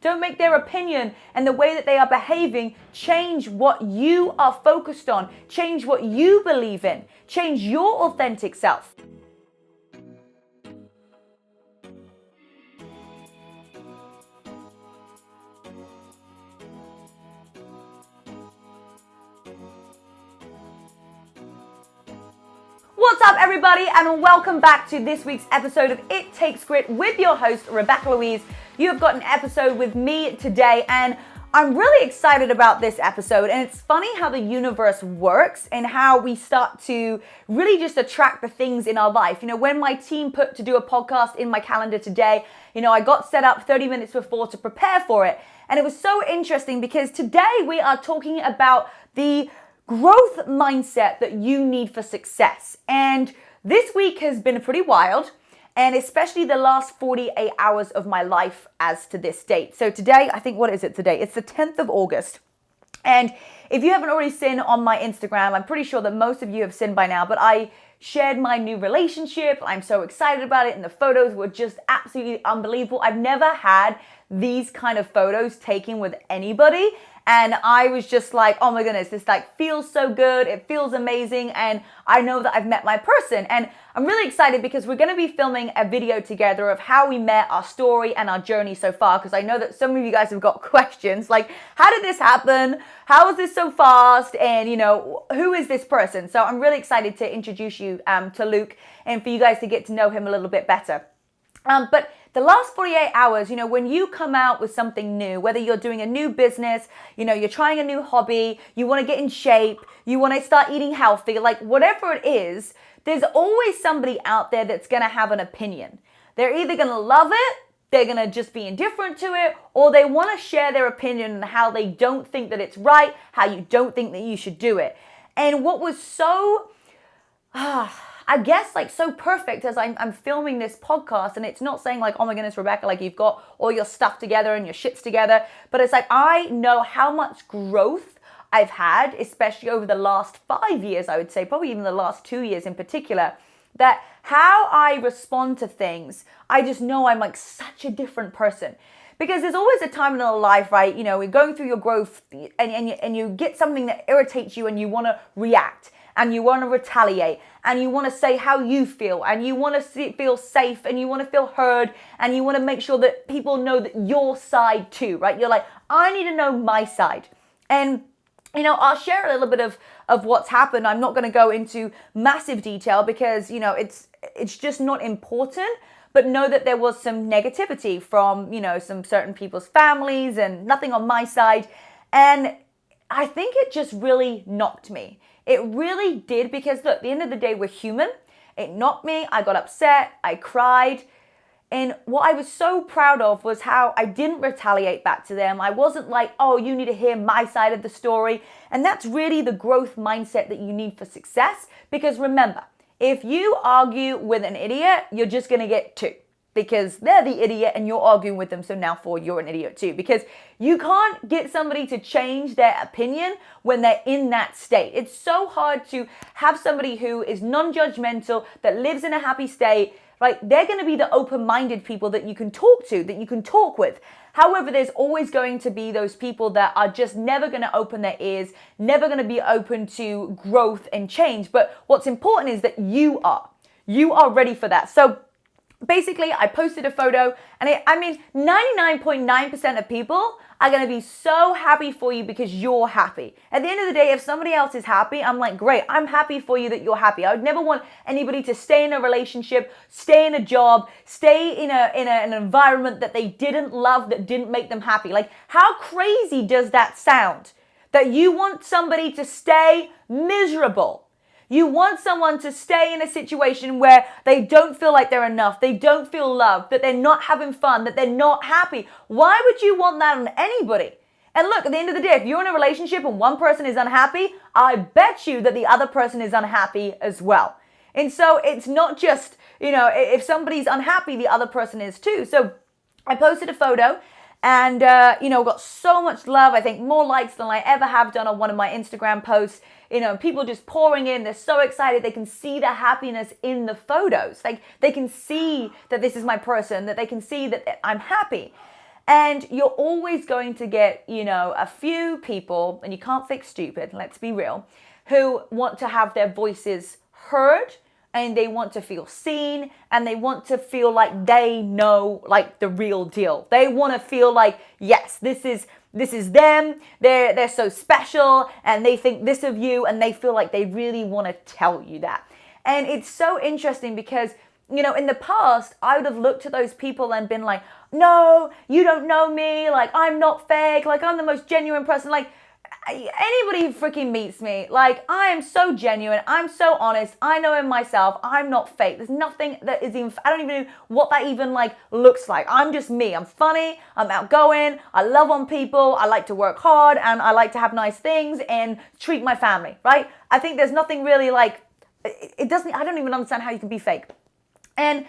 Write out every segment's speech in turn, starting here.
Don't make their opinion and the way that they are behaving change what you are focused on. Change what you believe in. Change your authentic self. What's up, everybody, and welcome back to this week's episode of It Takes Grit with your host, Rebecca Louise. You have got an episode with me today, and I'm really excited about this episode. And it's funny how the universe works and how we start to really just attract the things in our life. You know, when my team put to do a podcast in my calendar today, I got set up 30 minutes before to prepare for it. And it was so interesting because today we are talking about the growth mindset that you need for success. And this week has been pretty wild, and especially the last 48 hours of my life as to this date. So today, I think, what is it today? It's the 10th of August. And if you haven't already seen on my Instagram, I'm pretty sure that most of you have seen by now, but I shared my new relationship. I'm so excited about it, and the photos were just absolutely unbelievable. I've never had these kind of photos taken with anybody. And I was just like, oh my goodness, this feels so good. It feels amazing. And I know that I've met my person. And I'm really excited because we're going to be filming a video together of how we met, our story and our journey so far. Because I know that some of you guys have got questions like, how did this happen? How was this so fast? And who is this person? So I'm really excited to introduce you to Luke and for you guys to get to know him a little bit better. But the last 48 hours, when you come out with something new, whether you're doing a new business, you're trying a new hobby, you want to get in shape, you want to start eating healthy, like whatever it is, there's always somebody out there that's going to have an opinion. They're either going to love it, they're going to just be indifferent to it, or they want to share their opinion on how they don't think that it's right, how you don't think that you should do it. And what was so I guess so perfect as I'm filming this podcast, and it's not saying oh my goodness, Rebecca, you've got all your stuff together and your shits together, but it's I know how much growth I've had, especially over the last 5 years, I would say, probably even the last 2 years in particular, that how I respond to things, I just know I'm such a different person. Because there's always a time in our life, right? We're going through your growth and you get something that irritates you and you want to react. And you want to retaliate, and you want to say how you feel, and you want to feel safe, and you want to feel heard, and you want to make sure that people know that your side too, right? You're like, I need to know my side. And, I'll share a little bit of what's happened. I'm not going to go into massive detail because, it's just not important. But know that there was some negativity from, some certain people's families and nothing on my side. And I think it just really knocked me. It really did, because look, at the end of the day, we're human. It knocked me. I got upset. I cried. And what I was so proud of was how I didn't retaliate back to them. I wasn't like, oh, you need to hear my side of the story. And that's really the growth mindset that you need for success. Because remember, if you argue with an idiot, you're just going to get two. Because they're the idiot and you're arguing with them, so now you're an idiot too. Because you can't get somebody to change their opinion when they're in that state. It's so hard to have somebody who is non-judgmental, that lives in a happy state, right? They're going to be the open-minded people that you can talk to, that you can talk with. However, there's always going to be those people that are just never going to open their ears, never going to be open to growth and change. But what's important is that you are ready for that. So basically, I posted a photo, and 99.9% of people are going to be so happy for you because you're happy. At the end of the day, if somebody else is happy, I'm like, great, I'm happy for you that you're happy. I would never want anybody to stay in a relationship, stay in a job, stay in an environment that they didn't love, that didn't make them happy. How crazy does that sound? That you want somebody to stay miserable. You want someone to stay in a situation where they don't feel like they're enough, they don't feel loved, that they're not having fun, that they're not happy. Why would you want that on anybody? And look, at the end of the day, if you're in a relationship and one person is unhappy, I bet you that the other person is unhappy as well. And so it's not just, if somebody's unhappy, the other person is too. So I posted a photo and, got so much love. I think more likes than I ever have done on one of my Instagram posts. People just pouring in. They're so excited. They can see the happiness in the photos. They can see that this is my person, that they can see that I'm happy. And you're always going to get, a few people, and you can't fix stupid, let's be real, who want to have their voices heard, and they want to feel seen, and they want to feel like they know like the real deal. They want to feel like, yes, this is them. They're so special, and they think this of you, and they feel like they really want to tell you that. And it's so interesting because, in the past, I would have looked at those people and been like, no, you don't know me. Like, I'm not fake. Like, I'm the most genuine person. Like, anybody who freaking meets me, like, I am so genuine. I'm so honest. I know in myself, I'm not fake. There's nothing that is even, I don't even know what that even like looks like. I'm just me. I'm funny. I'm outgoing. I love on people. I like to work hard, and I like to have nice things and treat my family, right? I think there's nothing really like, I don't even understand how you can be fake. And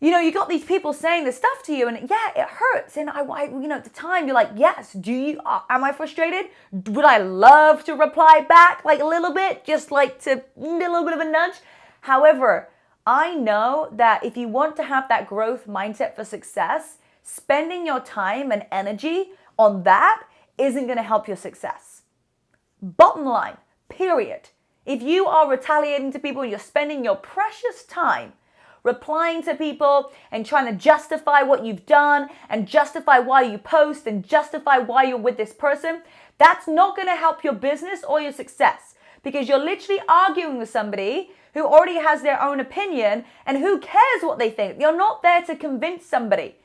you got these people saying this stuff to you, and yeah, it hurts. And at the time, you're like, yes, am I frustrated? Would I love to reply back like a little bit, just like to a little bit of a nudge? However, I know that if you want to have that growth mindset for success, spending your time and energy on that isn't going to help your success. Bottom line, period. If you are retaliating to people, you're spending your precious time replying to people and trying to justify what you've done and justify why you post and justify why you're with this person, that's not going to help your business or your success, because you're literally arguing with somebody who already has their own opinion, and who cares what they think? You're not there to convince somebody.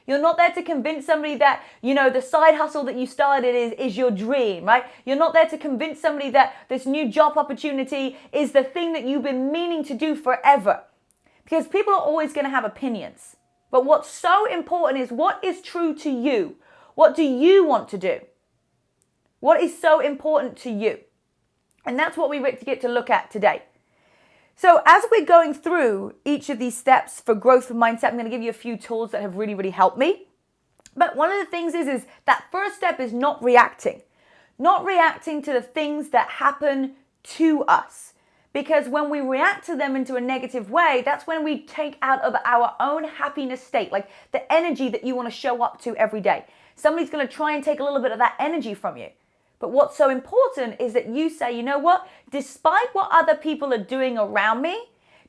You're not there to convince somebody that, the side hustle that you started is your dream, right? You're not there to convince somebody that this new job opportunity is the thing that you've been meaning to do forever. Because people are always going to have opinions. But what's so important is, what is true to you? What do you want to do? What is so important to you? And that's what we get to look at today. So as we're going through each of these steps for growth of mindset, I'm going to give you a few tools that have really, really helped me. But one of the things is that first step is not reacting. Not reacting to the things that happen to us. Because when we react to them into a negative way, that's when we take out of our own happiness state, like the energy that you want to show up to every day. Somebody's going to try and take a little bit of that energy from you. But what's so important is that you say, you know what? Despite what other people are doing around me,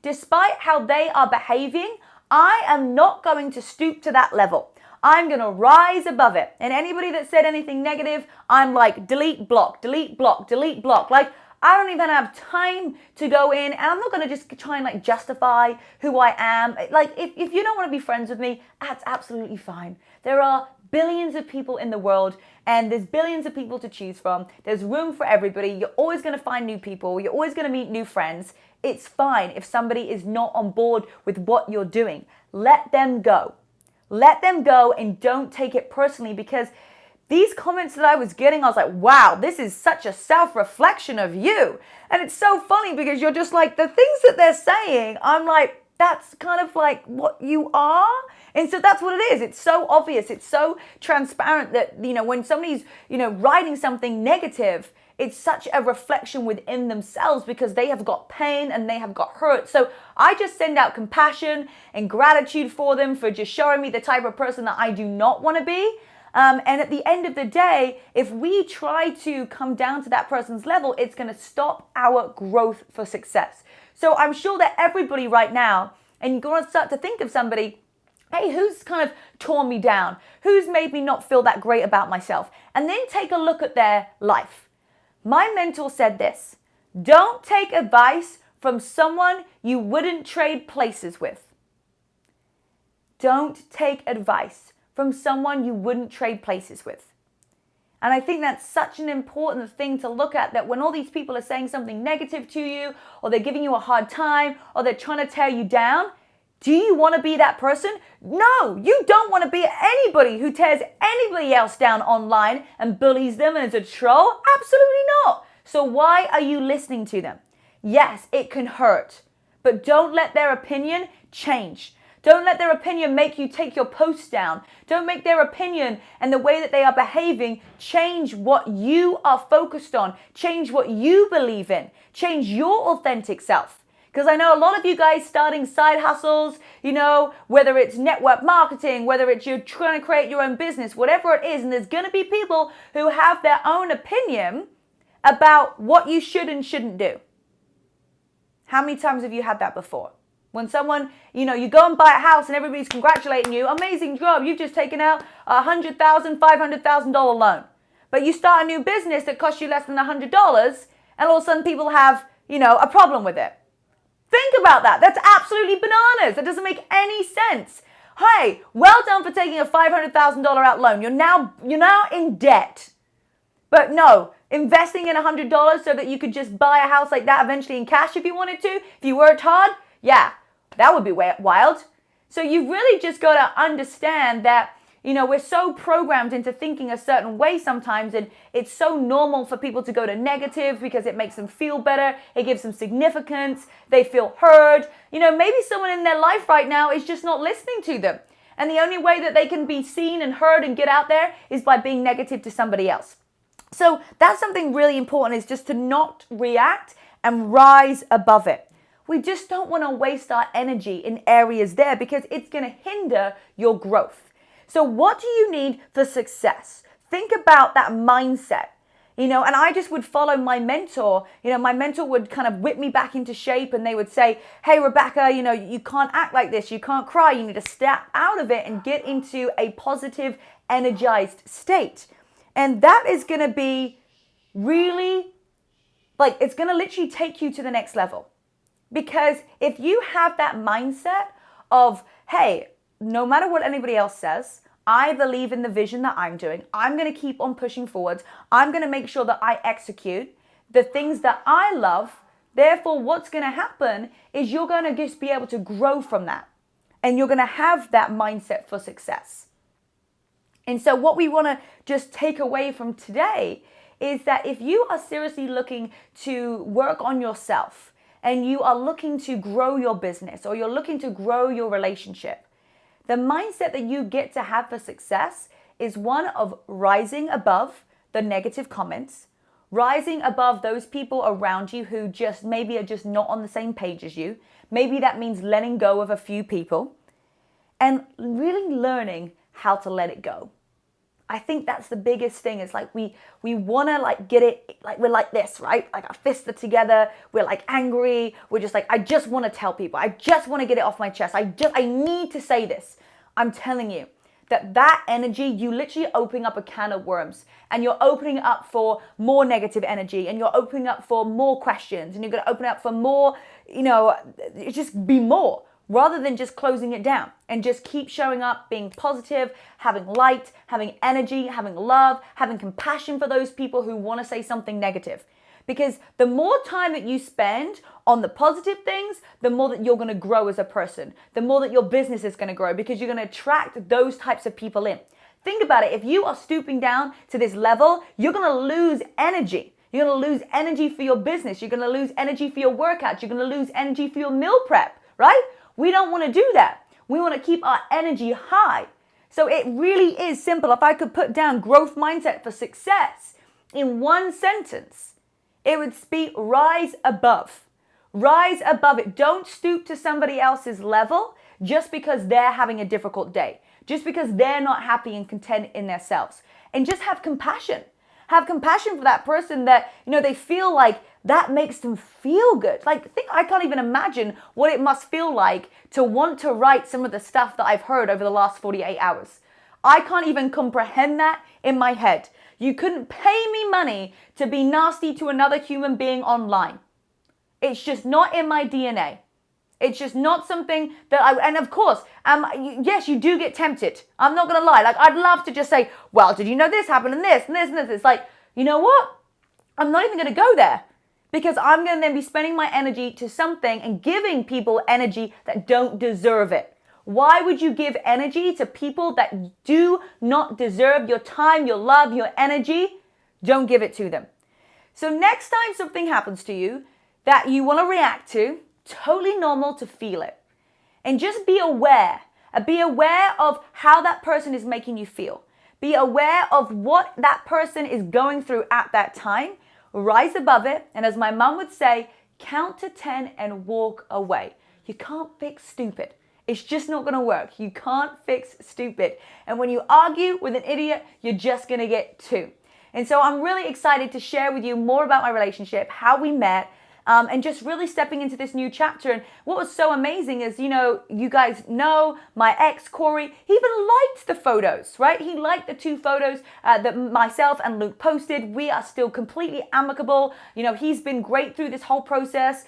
despite how they are behaving, I am not going to stoop to that level. I'm going to rise above it. And anybody that said anything negative, I'm like, delete, block, delete, block, delete, block. Like, I don't even have time to go in, and I'm not going to just try and like justify who I am. Like, if you don't want to be friends with me, that's absolutely fine. There are billions of people in the world, and there's billions of people to choose from. There's room for everybody. You're always going to find new people. You're always going to meet new friends. It's fine if somebody is not on board with what you're doing. Let them go. Let them go, and don't take it personally, because these comments that I was getting, I was like, wow, this is such a self-reflection of you. And it's so funny because you're just like, the things that they're saying, I'm like, that's kind of like what you are. And so that's what it is. It's so obvious. It's so transparent that, when somebody's, writing something negative, it's such a reflection within themselves, because they have got pain and they have got hurt. So I just send out compassion and gratitude for them for just showing me the type of person that I do not want to be. And at the end of the day, if we try to come down to that person's level, it's going to stop our growth for success. So I'm sure that everybody right now, and you're going to start to think of somebody, hey, who's kind of torn me down? Who's made me not feel that great about myself? And then take a look at their life. My mentor said this: don't take advice from someone you wouldn't trade places with. Don't take advice from someone you wouldn't trade places with. And I think that's such an important thing to look at, that when all these people are saying something negative to you, or they're giving you a hard time, or they're trying to tear you down, do you want to be that person? No, you don't want to be anybody who tears anybody else down online and bullies them and is a troll. Absolutely not. So why are you listening to them? Yes, it can hurt, but don't let their opinion change. Don't let their opinion make you take your post down. Don't make their opinion and the way that they are behaving change what you are focused on. Change what you believe in. Change your authentic self. Because I know a lot of you guys starting side hustles, whether it's network marketing, whether it's you're trying to create your own business, whatever it is. And there's going to be people who have their own opinion about what you should and shouldn't do. How many times have you had that before? When someone, you go and buy a house and everybody's congratulating you, amazing job, you've just taken out a $100,000, $500,000 loan. But you start a new business that costs you less than $100 and all of a sudden people have, a problem with it. Think about that. That's absolutely bananas. That doesn't make any sense. Hey, well done for taking a $500,000 out loan. You're now in debt. But no, investing in $100 so that you could just buy a house like that eventually in cash if you wanted to, if you worked hard, yeah, that would be wild. So you've really just got to understand that, we're so programmed into thinking a certain way sometimes, and it's so normal for people to go to negative because it makes them feel better. It gives them significance. They feel heard. Maybe someone in their life right now is just not listening to them. And the only way that they can be seen and heard and get out there is by being negative to somebody else. So that's something really important, is just to not react and rise above it. We just don't want to waste our energy in areas there because it's going to hinder your growth. So what do you need for success? Think about that mindset, and I just would follow my mentor. My mentor would kind of whip me back into shape and they would say, hey, Rebecca, you can't act like this. You can't cry. You need to step out of it and get into a positive, energized state. And that is going to be really, it's going to literally take you to the next level. Because if you have that mindset of, hey, no matter what anybody else says, I believe in the vision that I'm doing. I'm going to keep on pushing forwards. I'm going to make sure that I execute the things that I love. Therefore, what's going to happen is you're going to just be able to grow from that. And you're going to have that mindset for success. And so what we want to just take away from today is that if you are seriously looking to work on yourself and you are looking to grow your business or you're looking to grow your relationship, the mindset that you get to have for success is one of rising above the negative comments, rising above those people around you who just maybe are just not on the same page as you. Maybe that means letting go of a few people and really learning how to let it go. I think that's the biggest thing. Is we want to get it, we're like this, right? Like our fists are together. We're angry. We're just I just want to tell people. I just want to get it off my chest. I need to say this. I'm telling you that energy, you literally opening up a can of worms and you're opening up for more negative energy and you're opening up for more questions and you're going to open up for more, just be more. Rather than just closing it down and just keep showing up, being positive, having light, having energy, having love, having compassion for those people who want to say something negative. Because the more time that you spend on the positive things, the more that you're going to grow as a person, the more that your business is going to grow because you're going to attract those types of people in. Think about it. If you are stooping down to this level, you're going to lose energy. You're going to lose energy for your business. You're going to lose energy for your workouts. You're going to lose energy for your meal prep, right? We don't want to do that. We want to keep our energy high. So it really is simple. If I could put down growth mindset for success in one sentence, it would be rise above. Rise above it. Don't stoop to somebody else's level just because they're having a difficult day, just because they're not happy and content in themselves. And just have compassion. Have compassion for that person that, they feel like that makes them feel good. I can't even imagine what it must feel like to want to write some of the stuff that I've heard over the last 48 hours. I can't even comprehend that in my head. You couldn't pay me money to be nasty to another human being online. It's just not in my DNA. It's just not something that and of course, yes, you do get tempted. I'm not going to lie. I'd love to just say, well, did you know this happened and this and this and this? It's you know what? I'm not even going to go there because I'm going to then be spending my energy to something and giving people energy that don't deserve it. Why would you give energy to people that do not deserve your time, your love, your energy? Don't give it to them. So next time something happens to you that you want to react to, totally normal to feel it. And just be aware. Be aware of how that person is making you feel. Be aware of what that person is going through at that time. Rise above it. And as my mom would say, count to 10 and walk away. You can't fix stupid. It's just not going to work. You can't fix stupid. And when you argue with an idiot, you're just going to get two. And so I'm really excited to share with you more about my relationship, how we met, and just really stepping into this new chapter. And what was so amazing is, you guys know my ex, Corey, he even liked the photos, right? He liked the two photos that myself and Luke posted. We are still completely amicable. He's been great through this whole process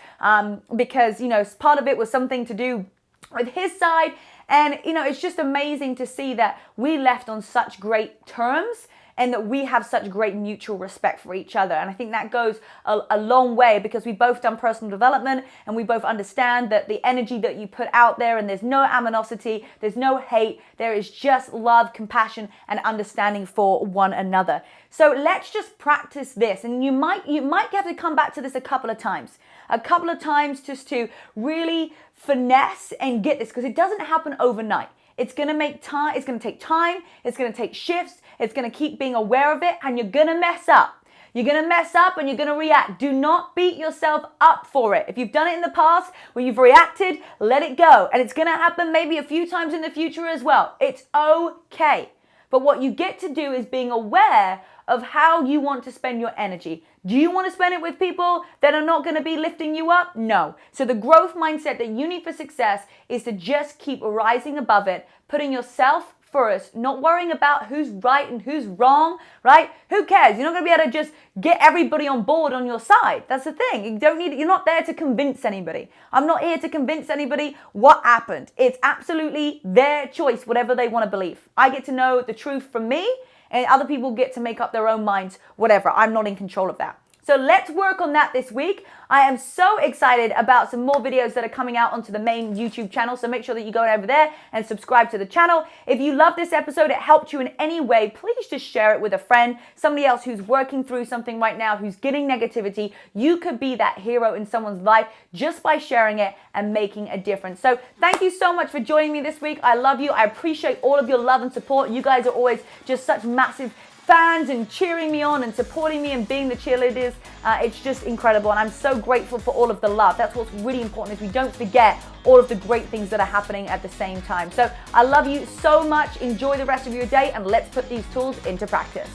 because, part of it was something to do with his side. And, it's just amazing to see that we left on such great terms and that we have such great mutual respect for each other. And I think that goes a long way because we've both done personal development and we both understand that the energy that you put out there, and there's no animosity, there's no hate, there is just love, compassion, and understanding for one another. So let's just practice this. And you might have to come back to this a couple of times just to really finesse and get this, because it doesn't happen overnight. It's going to make time. It's going to take time. It's going to take shifts. It's going to keep being aware of it, and you're going to mess up. You're going to mess up and you're going to react. Do not beat yourself up for it. If you've done it in the past where you've reacted, let it go. And it's going to happen maybe a few times in the future as well. It's okay. But what you get to do is being aware of how you want to spend your energy. Do you want to spend it with people that are not going to be lifting you up? No. So the growth mindset that you need for success is to just keep rising above it, putting yourself first, not worrying about who's right and who's wrong, right? Who cares? You're not going to be able to just get everybody on board on your side. That's the thing. You're not there to convince anybody. I'm not here to convince anybody what happened. It's absolutely their choice, whatever they want to believe. I get to know the truth from me, and other people get to make up their own minds, whatever. I'm not in control of that. So let's work on that this week. I am so excited about some more videos that are coming out onto the main YouTube channel. So make sure that you go over there and subscribe to the channel. If you love this episode, it helped you in any way, please just share it with a friend, somebody else who's working through something right now, who's getting negativity. You could be that hero in someone's life just by sharing it and making a difference. So thank you so much for joining me this week. I love you. I appreciate all of your love and support. You guys are always just such massive fans and cheering me on and supporting me and being the cheerleaders. It's just incredible, and I'm so grateful for all of the love. That's what's really important, is we don't forget all of the great things that are happening at the same time. So I love you so much. Enjoy the rest of your day, and let's put these tools into practice.